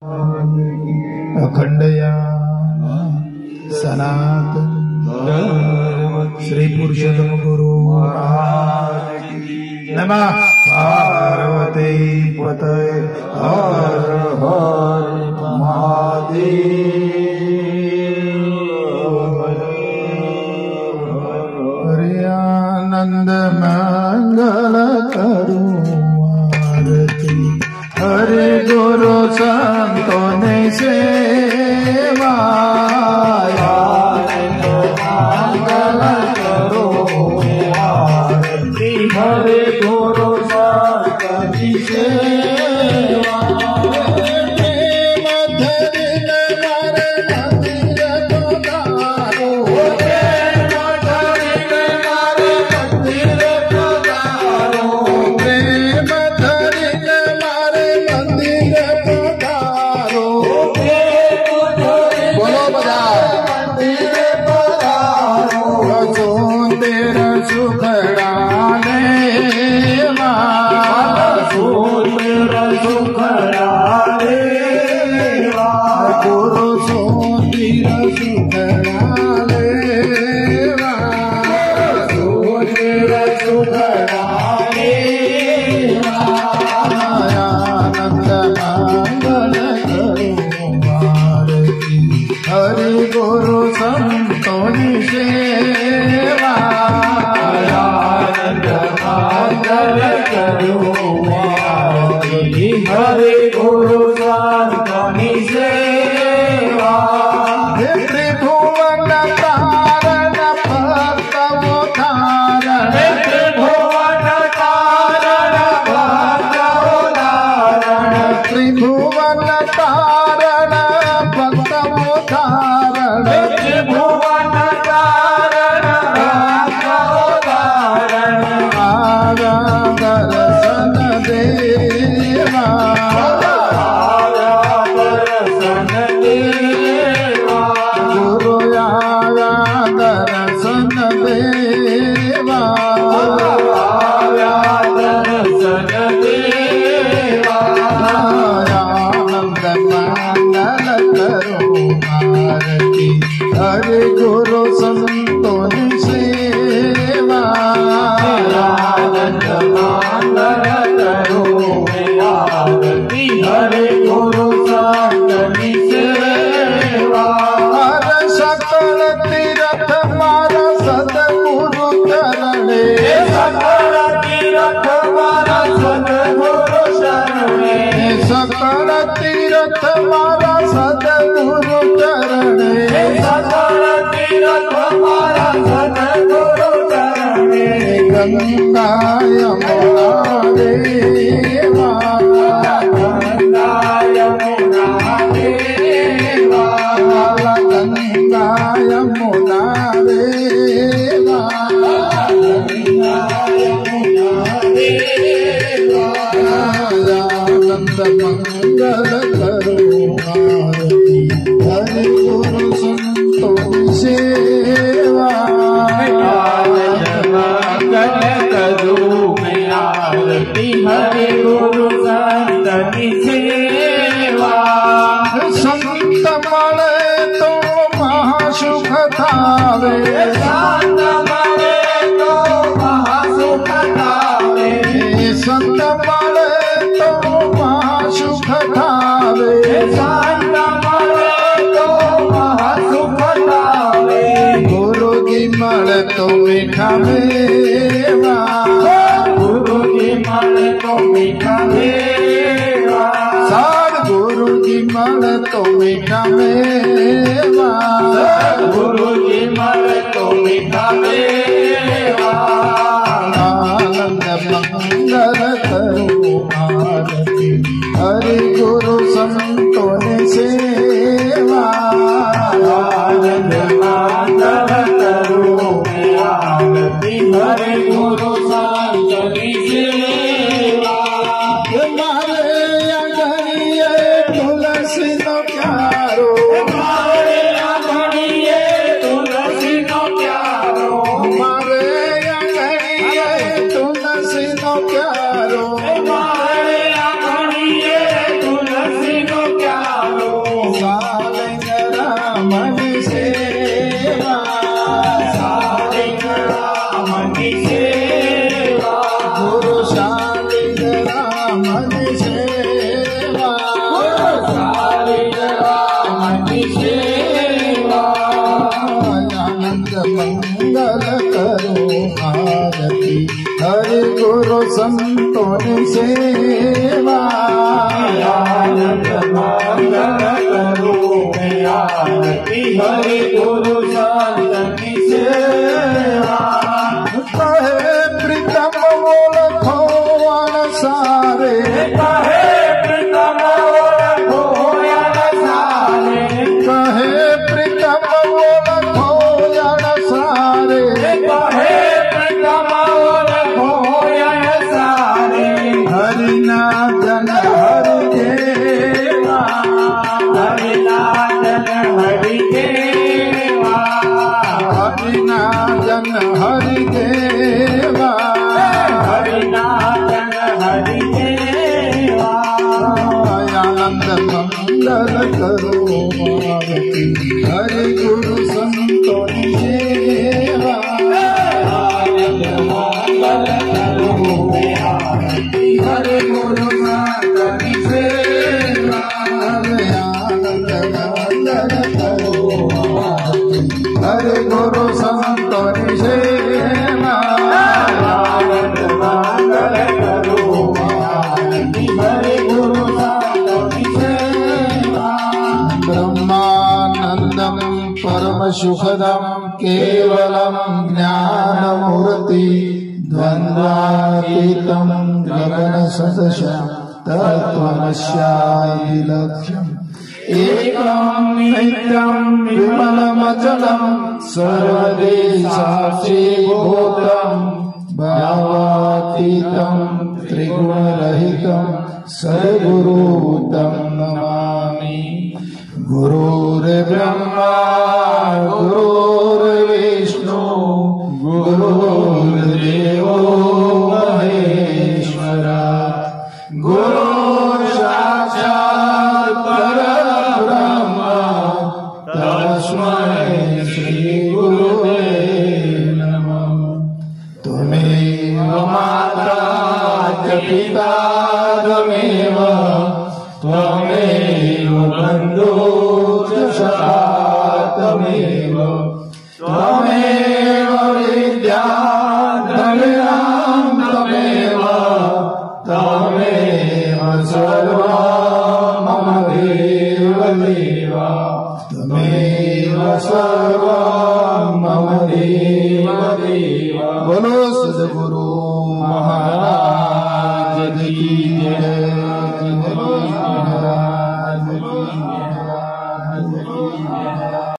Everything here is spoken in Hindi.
अखंड सनातन श्री पुरुषोत्तम गुरु नमः। पार्वती पतये हर हर महादेव। हरे आनंद मंगल करो आरती। हरे गुरु संतों ने सेवा मंगल करो आरती। हरे गुरु संतों की सेवा। प्यारो संतों सेवा आनंद मंगल करूं मैं आरती हरि गुरु संत की सेवा कहे प्रीतम बोल खोवन सारे कहे प्रीतम खोयन सारे कहे प्रीतम बोल खोवन सारे कहे प्रीतम खोयन सारे हरिनाथन हरि देवा हरिनाथन हरि देवा हरिनाथन हरि देवा हरिनाथन हरि देवा आनंद मंगल करो आरती हरि गुरु संतों सेवा आनंद मंगल करूं मैं आरती हरि गुरु संत की सेवा आनंद मंगल करो आरती हरि गुरु संतों सेवा आनंद मंगल करूं मैं आरती हरि गुरु संत की सेवा ब्रह्मानंदम परम सुखदम केवलम ज्ञानमूर्ति द्वंद्वातीतम गगन सदृशं तत्त्वमस्यादिलक्ष्यम् एकं नित्यं विमलमचलं सर्वदेशाक्षीभूतं भावातीतं त्रिगुणरहितं सद्गुरुं नमामि। गुरुर्ब्रह्मा गुरुर्विष्णु गुरुर्देवो महेश्वरा गुरु साक्षात् परब्रह्म तस्मै श्री गुरुवे नमः। त्वमेव माता च पिता त्वमेव त्वमेव बन्धुश्च सखा त्वमेव त्वमेव विद्या द्रविणं त्वमेव त्वमेव सर्वं मम देव देव त्वमेव सर्वं मम देव देव। बोलो सद्गुरु